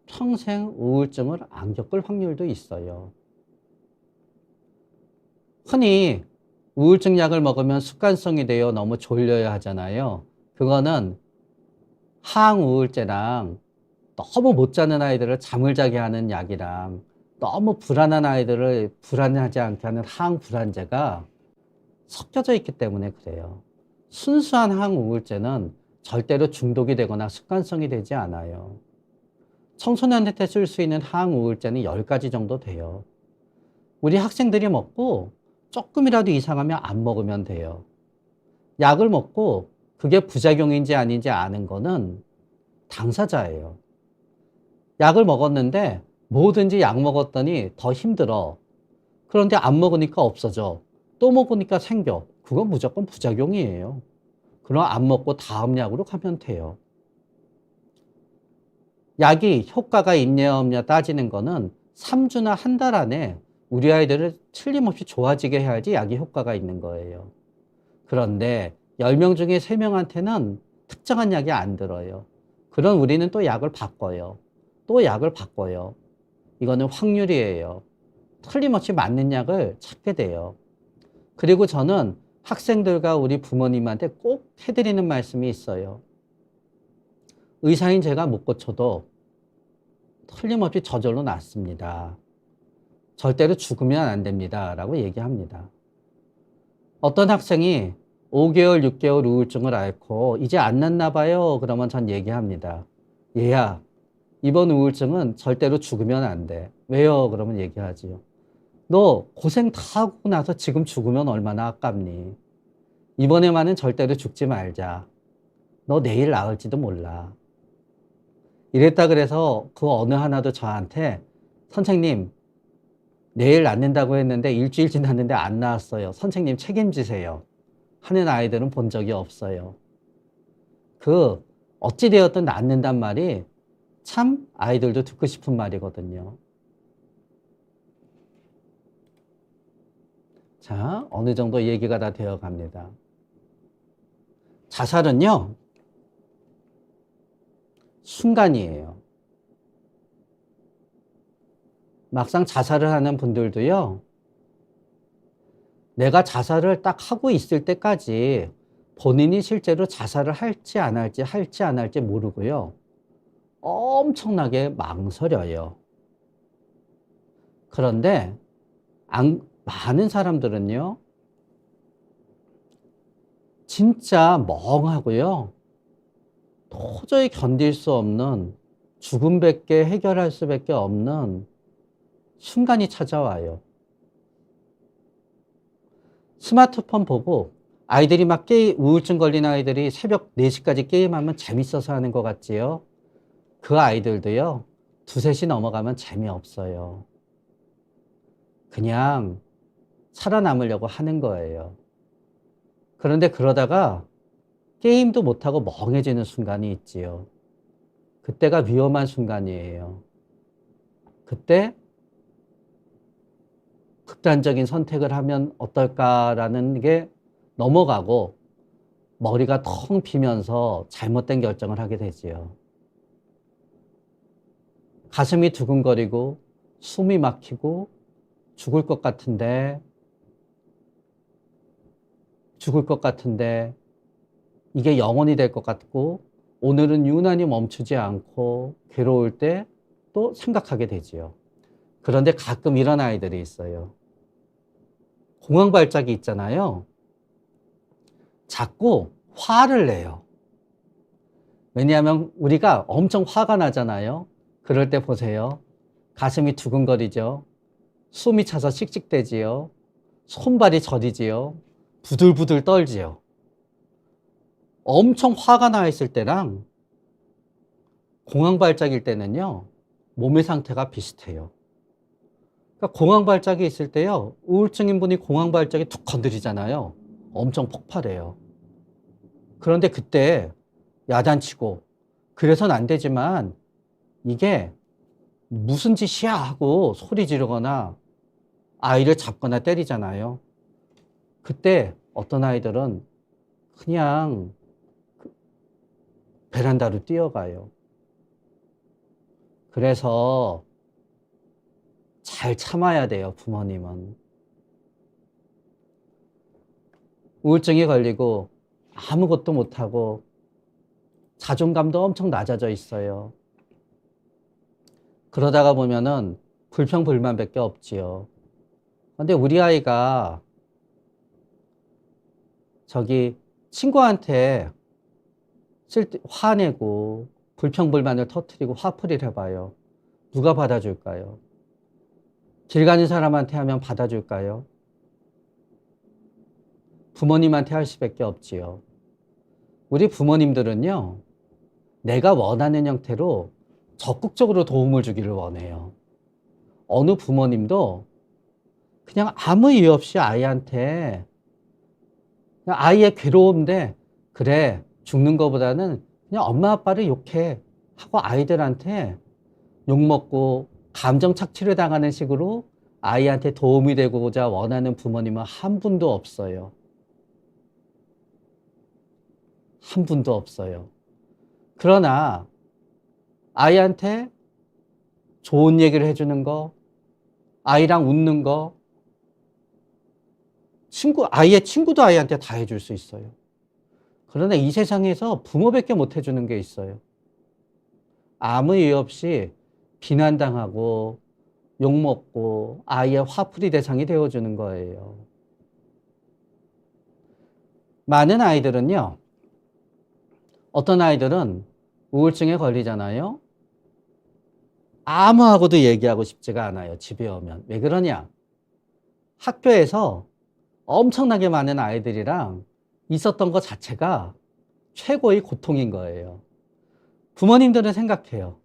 평생 우울증을 안 겪을 확률도 있어요. 흔히 우울증 약을 먹으면 습관성이 되어 너무 졸려야 하잖아요. 그거는 항우울제랑 너무 못 자는 아이들을 잠을 자게 하는 약이랑 너무 불안한 아이들을 불안하지 않게 하는 항불안제가 섞여져 있기 때문에 그래요. 순수한 항우울제는 절대로 중독이 되거나 습관성이 되지 않아요. 청소년한테 쓸 수 있는 항우울제는 10가지 정도 돼요. 우리 학생들이 먹고 조금이라도 이상하면 안 먹으면 돼요. 약을 먹고 그게 부작용인지 아닌지 아는 거는 당사자예요. 약을 먹었는데 뭐든지 약 먹었더니 더 힘들어. 그런데 안 먹으니까 없어져. 또 먹으니까 생겨. 그건 무조건 부작용이에요. 그럼 안 먹고 다음 약으로 가면 돼요. 약이 효과가 있냐 없냐 따지는 거는 3주나 한 달 안에 우리 아이들을 틀림없이 좋아지게 해야지 약이 효과가 있는 거예요. 그런데 10명 중에 3명한테는 특정한 약이 안 들어요. 그럼 우리는 또 약을 바꿔요. 또 약을 바꿔요. 이거는 확률이에요. 틀림없이 맞는 약을 찾게 돼요. 그리고 저는 학생들과 우리 부모님한테 꼭 해드리는 말씀이 있어요. 의사인 제가 못 고쳐도 틀림없이 저절로 낫습니다. 절대로 죽으면 안 됩니다. 라고 얘기합니다. 어떤 학생이 5개월, 6개월 우울증을 앓고 이제 안 낫나 봐요. 그러면 전 얘기합니다. 얘야, 이번 우울증은 절대로 죽으면 안 돼. 왜요? 그러면 얘기하지요. 너 고생 다 하고 나서 지금 죽으면 얼마나 아깝니? 이번에만은 절대로 죽지 말자. 너 내일 나을지도 몰라. 이랬다 그래서 그 어느 하나도 저한테 선생님, 내일 낫는다고 했는데 일주일 지났는데 안 나았어요. 선생님 책임지세요. 하는 아이들은 본 적이 없어요. 그 어찌되었든 낫는단 말이 참 아이들도 듣고 싶은 말이거든요. 자, 어느 정도 얘기가 다 되어 갑니다. 자살은요, 순간이에요. 막상 자살을 하는 분들도요, 내가 자살을 딱 하고 있을 때까지 본인이 실제로 자살을 할지 안 할지 모르고요. 엄청나게 망설여요. 그런데 많은 사람들은요, 진짜 멍하고요. 도저히 견딜 수 없는 죽음밖에 해결할 수밖에 없는 순간이 찾아와요. 스마트폰 보고 아이들이 막 우울증 걸린 아이들이 새벽 4시까지 게임하면 재밌어서 하는 것 같지요? 그 아이들도요, 2, 3시 넘어가면 재미없어요. 그냥 살아남으려고 하는 거예요. 그런데 그러다가 게임도 못하고 멍해지는 순간이 있지요. 그때가 위험한 순간이에요. 그때 극단적인 선택을 하면 어떨까라는 게 넘어가고 머리가 텅 비면서 잘못된 결정을 하게 되지요. 가슴이 두근거리고 숨이 막히고 죽을 것 같은데 이게 영원히 될 것 같고 오늘은 유난히 멈추지 않고 괴로울 때 또 생각하게 되지요. 그런데 가끔 이런 아이들이 있어요. 공황 발작이 있잖아요. 자꾸 화를 내요. 왜냐하면 우리가 엄청 화가 나잖아요. 그럴 때 보세요. 가슴이 두근거리죠. 숨이 차서 씩씩대지요. 손발이 저리지요. 부들부들 떨지요. 엄청 화가 나 있을 때랑 공황 발작일 때는요, 몸의 상태가 비슷해요. 그러니까 공황 발작이 있을 때요, 우울증인 분이 공황 발작이 툭 건드리잖아요. 엄청 폭발해요. 그런데 그때 야단치고, 그래서는 안 되지만, 이게 무슨 짓이야 하고 소리 지르거나 아이를 잡거나 때리잖아요. 그때 어떤 아이들은 그냥 베란다로 뛰어가요. 그래서 잘 참아야 돼요, 부모님은. 우울증이 걸리고 아무것도 못하고 자존감도 엄청 낮아져 있어요. 그러다가 보면은 불평불만밖에 없지요. 근데 우리 아이가 저기 친구한테 화내고 불평불만을 터뜨리고 화풀이를 해봐요. 누가 받아줄까요? 길 가는 사람한테 하면 받아줄까요? 부모님한테 할 수밖에 없지요. 우리 부모님들은요, 내가 원하는 형태로 적극적으로 도움을 주기를 원해요. 어느 부모님도 그냥 아무 이유 없이 아이한테 그냥 아이의 괴로움인데 그래 죽는 것보다는 그냥 엄마 아빠를 욕해 하고 아이들한테 욕먹고 감정 착취를 당하는 식으로 아이한테 도움이 되고자 원하는 부모님은 한 분도 없어요. 한 분도 없어요. 그러나 아이한테 좋은 얘기를 해주는 거, 아이랑 웃는 거, 아이의 친구도 아이한테 다 해줄 수 있어요. 그러나 이 세상에서 부모밖에 못 해주는 게 있어요. 아무 이유 없이 비난당하고 욕먹고 아이의 화풀이 대상이 되어주는 거예요. 많은 아이들은요, 어떤 아이들은 우울증에 걸리잖아요. 아무하고도 얘기하고 싶지가 않아요. 집에 오면. 왜 그러냐? 학교에서 엄청나게 많은 아이들이랑 있었던 것 자체가 최고의 고통인 거예요. 부모님들은 생각해요.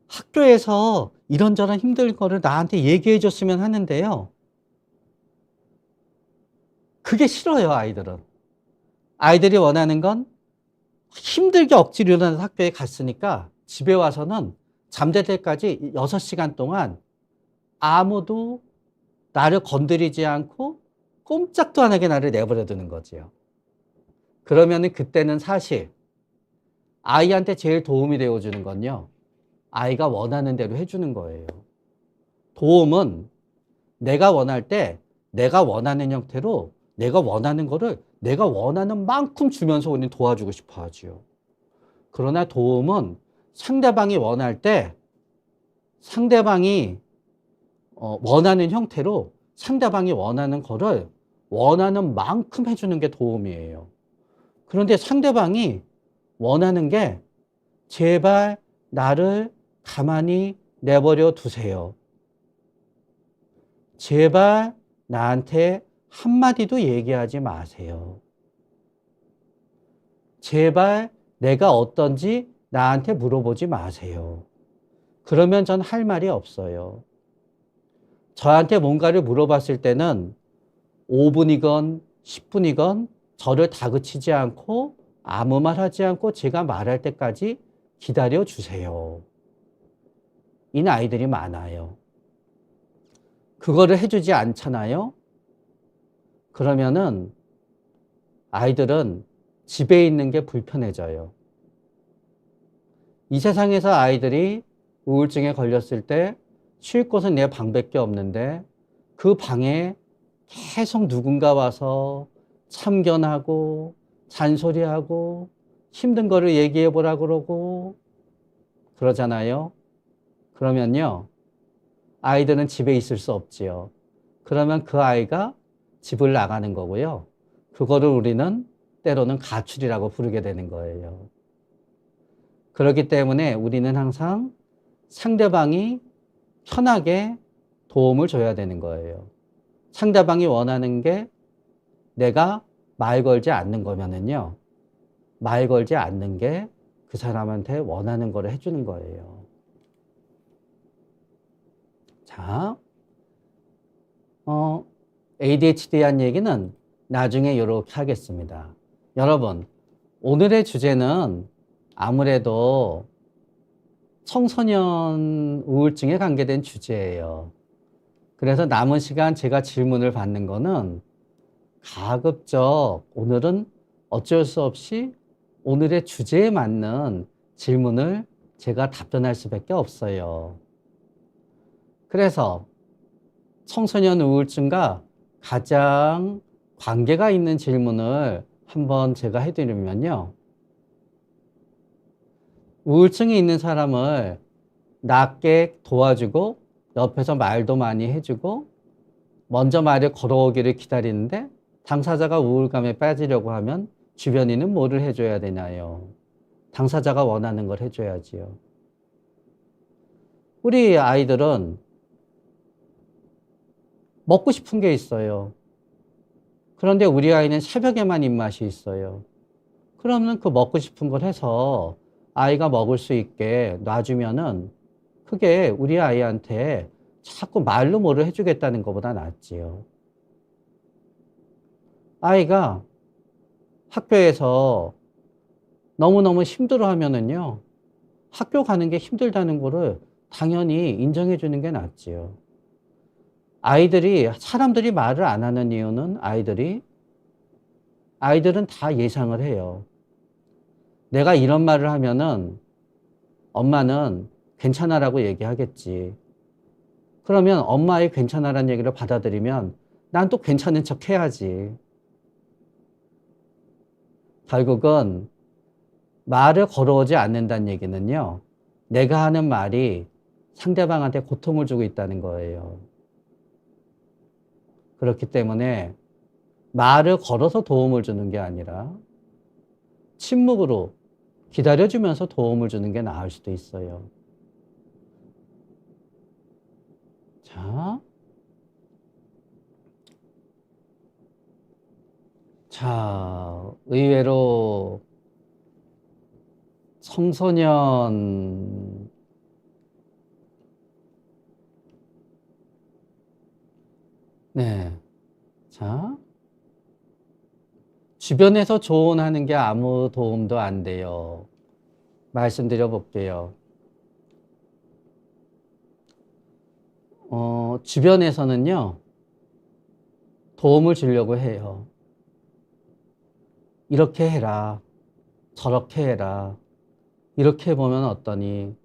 학교에서 이런저런 힘든 거를 나한테 얘기해 줬으면 하는데요. 그게 싫어요, 아이들은. 아이들이 원하는 건 힘들게 억지로 일어나서 학교에 갔으니까 집에 와서는 잠잘 때까지 6시간 동안 아무도 나를 건드리지 않고 꼼짝도 안 하게 나를 내버려 두는 거지요. 그러면은 그때는 사실 아이한테 제일 도움이 되어주는 건요, 아이가 원하는 대로 해주는 거예요. 도움은 내가 원할 때 내가 원하는 형태로 내가 원하는 거를 내가 원하는 만큼 주면서 우리는 도와주고 싶어 하지요. 그러나 도움은 상대방이 원할 때 상대방이 원하는 형태로 상대방이 원하는 거를 원하는 만큼 해주는 게 도움이에요. 그런데 상대방이 원하는 게 제발 나를 가만히 내버려 두세요. 제발 나한테 한마디도 얘기하지 마세요. 제발 내가 어떤지 나한테 물어보지 마세요. 그러면 전 할 말이 없어요. 저한테 뭔가를 물어봤을 때는 5분이건 10분이건 저를 다그치지 않고 아무 말 하지 않고 제가 말할 때까지 기다려 주세요. 이 아이들이 많아요. 그거를 해주지 않잖아요. 그러면은 아이들은 집에 있는 게 불편해져요. 이 세상에서 아이들이 우울증에 걸렸을 때 쉴 곳은 내 방밖에 없는데 그 방에 계속 누군가 와서 참견하고 잔소리하고 힘든 거를 얘기해 보라 그러고 그러잖아요. 그러면요, 아이들은 집에 있을 수 없지요. 그러면 그 아이가 집을 나가는 거고요. 그거를 우리는 때로는 가출이라고 부르게 되는 거예요. 그렇기 때문에 우리는 항상 상대방이 편하게 도움을 줘야 되는 거예요. 상대방이 원하는 게 내가 말 걸지 않는 거면은요, 말 걸지 않는 게 그 사람한테 원하는 거를 해주는 거예요. 자, ADHD에 대한 얘기는 나중에 이렇게 하겠습니다. 여러분, 오늘의 주제는 아무래도 청소년 우울증에 관계된 주제예요. 그래서 남은 시간 제가 질문을 받는 거는 가급적 오늘은 어쩔 수 없이 오늘의 주제에 맞는 질문을 제가 답변할 수밖에 없어요. 그래서 청소년 우울증과 가장 관계가 있는 질문을 한번 제가 해드리면요. 우울증이 있는 사람을 낫게 도와주고 옆에서 말도 많이 해주고 먼저 말을 걸어오기를 기다리는데 당사자가 우울감에 빠지려고 하면 주변인은 뭐를 해줘야 되나요? 당사자가 원하는 걸 해줘야지요. 우리 아이들은 먹고 싶은 게 있어요. 그런데 우리 아이는 새벽에만 입맛이 있어요. 그러면 그 먹고 싶은 걸 해서 아이가 먹을 수 있게 놔주면은 그게 우리 아이한테 자꾸 말로 뭐를 해주겠다는 것보다 낫지요. 아이가 학교에서 너무너무 힘들어 하면은요, 학교 가는 게 힘들다는 거를 당연히 인정해 주는 게 낫지요. 사람들이 말을 안 하는 이유는 아이들은 다 예상을 해요. 내가 이런 말을 하면은 엄마는 괜찮아라고 얘기하겠지. 그러면 엄마의 괜찮아라는 얘기를 받아들이면 난 또 괜찮은 척 해야지. 결국은 말을 걸어오지 않는다는 얘기는요, 내가 하는 말이 상대방한테 고통을 주고 있다는 거예요. 그렇기 때문에 말을 걸어서 도움을 주는 게 아니라 침묵으로 기다려주면서 도움을 주는 게 나을 수도 있어요. 의외로 청소년 네. 주변에서 조언하는 게 아무 도움도 안 돼요. 말씀드려 볼게요. 주변에서는요, 도움을 주려고 해요. 이렇게 해라. 저렇게 해라. 이렇게 해보면 어떠니?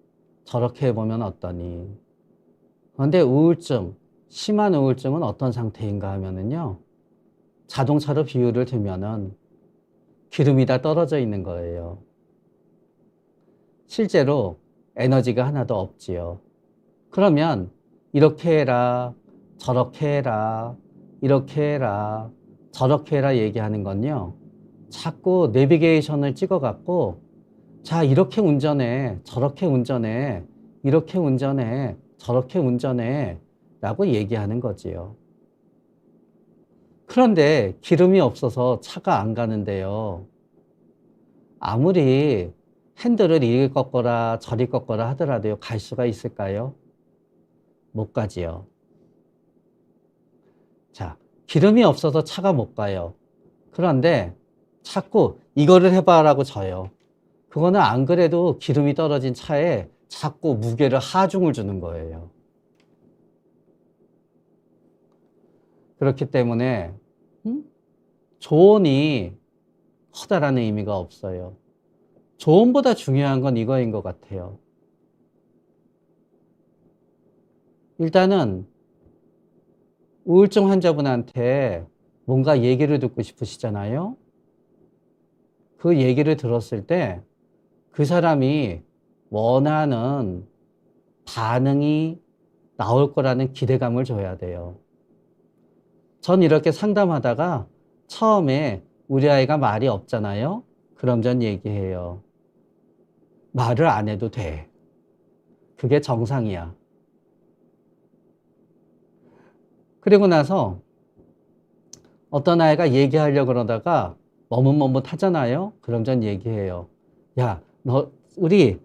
저렇게 해보면 어떠니? 그런데 심한 우울증은 어떤 상태인가 하면은요, 자동차로 비유를 들면은 기름이 다 떨어져 있는 거예요. 실제로 에너지가 하나도 없지요. 그러면 이렇게 해라, 저렇게 해라, 이렇게 해라, 저렇게 해라 얘기하는 건요, 자꾸 내비게이션을 찍어갖고 자, 이렇게 운전해, 저렇게 운전해, 이렇게 운전해, 저렇게 운전해 라고 얘기하는 거지요. 그런데 기름이 없어서 차가 안 가는데요, 아무리 핸들을 이리 꺾어라 저리 꺾어라 하더라도 갈 수가 있을까요? 못 가지요. 자, 기름이 없어서 차가 못 가요. 그런데 자꾸 이거를 해봐라고 져요. 그거는 안 그래도 기름이 떨어진 차에 자꾸 무게를 하중을 주는 거예요. 그렇기 때문에 조언이 커다라는 의미가 없어요. 조언보다 중요한 건 이거인 것 같아요. 일단은 우울증 환자분한테 뭔가 얘기를 듣고 싶으시잖아요. 그 얘기를 들었을 때 그 사람이 원하는 반응이 나올 거라는 기대감을 줘야 돼요. 전 이렇게 상담하다가 처음에 우리 아이가 말이 없잖아요. 그럼 전 얘기해요. 말을 안 해도 돼. 그게 정상이야. 그리고 나서 어떤 아이가 얘기하려고 그러다가 머뭇머뭇하잖아요. 그럼 전 얘기해요. 야, 우리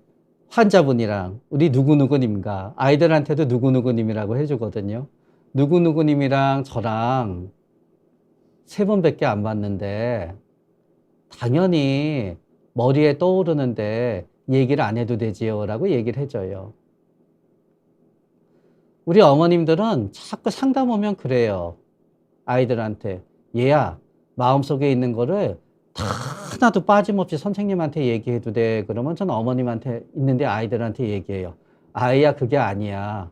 환자분이랑 우리 누구누구님과 아이들한테도 누구누구님이라고 해주거든요. 누구누구님이랑 저랑 3번밖에 안 봤는데 당연히 머리에 떠오르는데 얘기를 안 해도 되지요 라고 얘기를 해줘요. 우리 어머님들은 자꾸 상담 오면 그래요. 아이들한테. 얘야, 마음속에 있는 거를 다 하나도 빠짐없이 선생님한테 얘기해도 돼. 그러면 전 어머님한테 있는데 아이들한테 얘기해요. 아이야, 그게 아니야.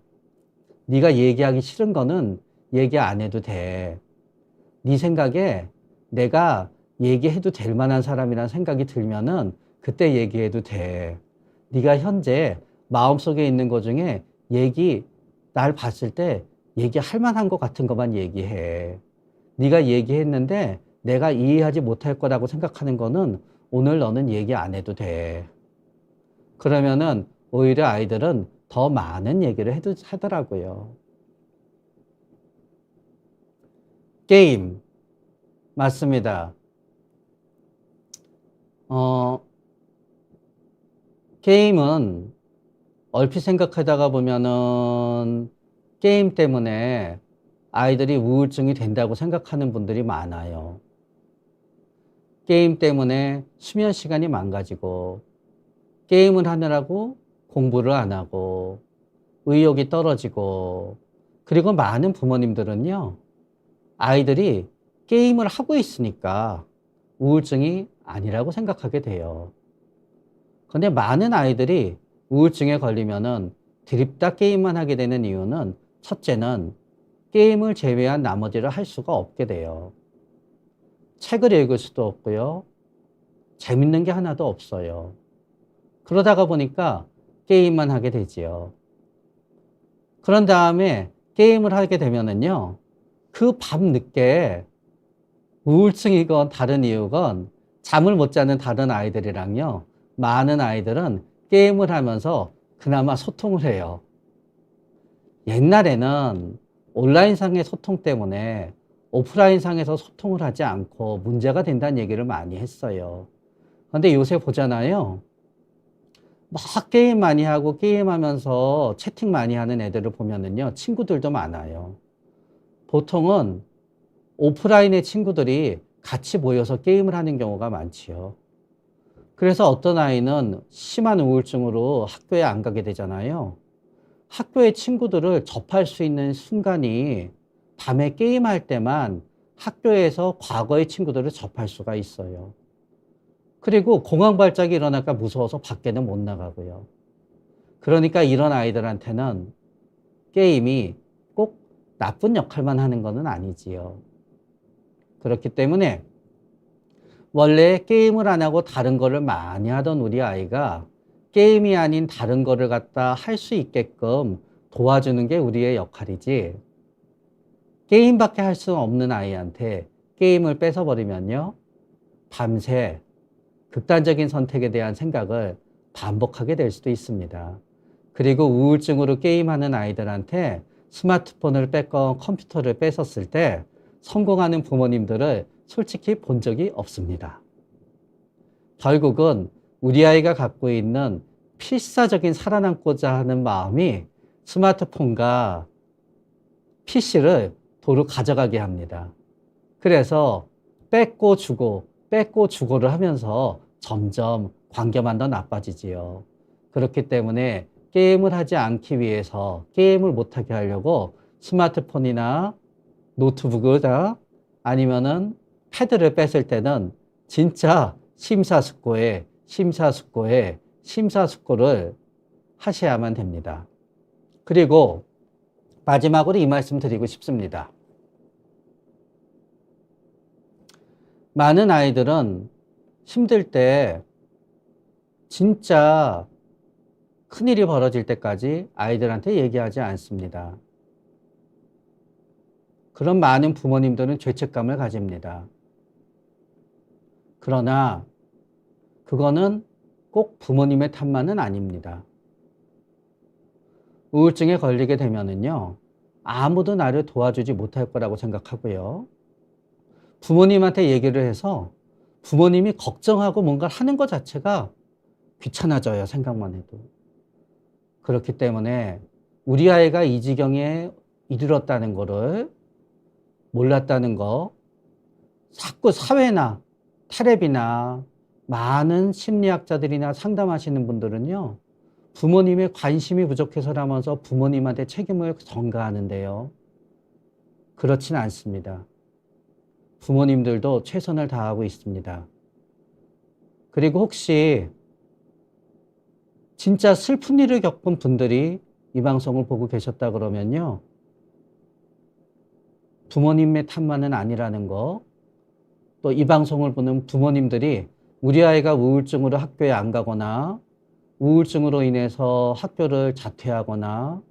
네가 얘기하기 싫은 거는 얘기 안 해도 돼. 네 생각에 내가 얘기해도 될 만한 사람이란 생각이 들면은 그때 얘기해도 돼. 네가 현재 마음속에 있는 거 중에 날 봤을 때 얘기할 만한 것 같은 것만 얘기해. 네가 얘기했는데 내가 이해하지 못할 거라고 생각하는 거는 오늘 너는 얘기 안 해도 돼. 그러면은 오히려 아이들은 더 많은 얘기를 하더라고요. 게임. 맞습니다. 게임은 얼핏 생각하다가 보면은 게임 때문에 아이들이 우울증이 된다고 생각하는 분들이 많아요. 게임 때문에 수면 시간이 망가지고, 게임을 하느라고 공부를 안 하고, 의욕이 떨어지고, 그리고 많은 부모님들은요, 아이들이 게임을 하고 있으니까 우울증이 아니라고 생각하게 돼요. 근데 많은 아이들이 우울증에 걸리면은 드립다 게임만 하게 되는 이유는 첫째는 게임을 제외한 나머지를 할 수가 없게 돼요. 책을 읽을 수도 없고요. 재밌는 게 하나도 없어요. 그러다가 보니까 게임만 하게 되지요. 그런 다음에 게임을 하게 되면은요, 그 밤늦게 우울증이건 다른 이유건 잠을 못 자는 다른 아이들이랑요, 많은 아이들은 게임을 하면서 그나마 소통을 해요. 옛날에는 온라인상의 소통 때문에 오프라인상에서 소통을 하지 않고 문제가 된다는 얘기를 많이 했어요. 근데 요새 보잖아요. 막 게임 많이 하고 게임하면서 채팅 많이 하는 애들을 보면은요, 친구들도 많아요. 보통은 오프라인의 친구들이 같이 모여서 게임을 하는 경우가 많지요. 그래서 어떤 아이는 심한 우울증으로 학교에 안 가게 되잖아요. 학교의 친구들을 접할 수 있는 순간이 밤에 게임할 때만 학교에서 과거의 친구들을 접할 수가 있어요. 그리고 공황 발작이 일어날까 무서워서 밖에는 못 나가고요. 그러니까 이런 아이들한테는 게임이 꼭 나쁜 역할만 하는 것은 아니지요. 그렇기 때문에 원래 게임을 안 하고 다른 거를 많이 하던 우리 아이가 게임이 아닌 다른 거를 갖다 할 수 있게끔 도와주는 게 우리의 역할이지, 게임밖에 할 수 없는 아이한테 게임을 뺏어버리면요, 밤새 극단적인 선택에 대한 생각을 반복하게 될 수도 있습니다. 그리고 우울증으로 게임하는 아이들한테 스마트폰을 뺏건 컴퓨터를 뺏었을 때 성공하는 부모님들을 솔직히 본 적이 없습니다. 결국은 우리 아이가 갖고 있는 필사적인 살아남고자 하는 마음이 스마트폰과 PC를 도로 가져가게 합니다. 그래서 뺏고 주고를 하면서 점점 관계만 더 나빠지지요. 그렇기 때문에 게임을 하지 않기 위해서, 게임을 못하게 하려고 스마트폰이나 노트북이나 아니면은 패드를 뺐을 때는 진짜 심사숙고를 하셔야만 됩니다. 그리고 마지막으로 이 말씀 드리고 싶습니다. 많은 아이들은 힘들 때 진짜 큰일이 벌어질 때까지 아이들한테 얘기하지 않습니다. 그런 많은 부모님들은 죄책감을 가집니다. 그러나 그거는 꼭 부모님의 탓만은 아닙니다. 우울증에 걸리게 되면은요, 아무도 나를 도와주지 못할 거라고 생각하고요. 부모님한테 얘기를 해서 부모님이 걱정하고 뭔가를 하는 것 자체가 귀찮아져요, 생각만 해도. 그렇기 때문에 우리 아이가 이 지경에 이르렀다는 거를 몰랐다는 거, 자꾸 사회나 텔레비나 많은 심리학자들이나 상담하시는 분들은요, 부모님의 관심이 부족해서라면서 부모님한테 책임을 전가하는데요. 그렇진 않습니다. 부모님들도 최선을 다하고 있습니다. 그리고 혹시 진짜 슬픈 일을 겪은 분들이 이 방송을 보고 계셨다 그러면요, 부모님의 탓만은 아니라는 거, 또 이 방송을 보는 부모님들이 우리 아이가 우울증으로 학교에 안 가거나 우울증으로 인해서 학교를 자퇴하거나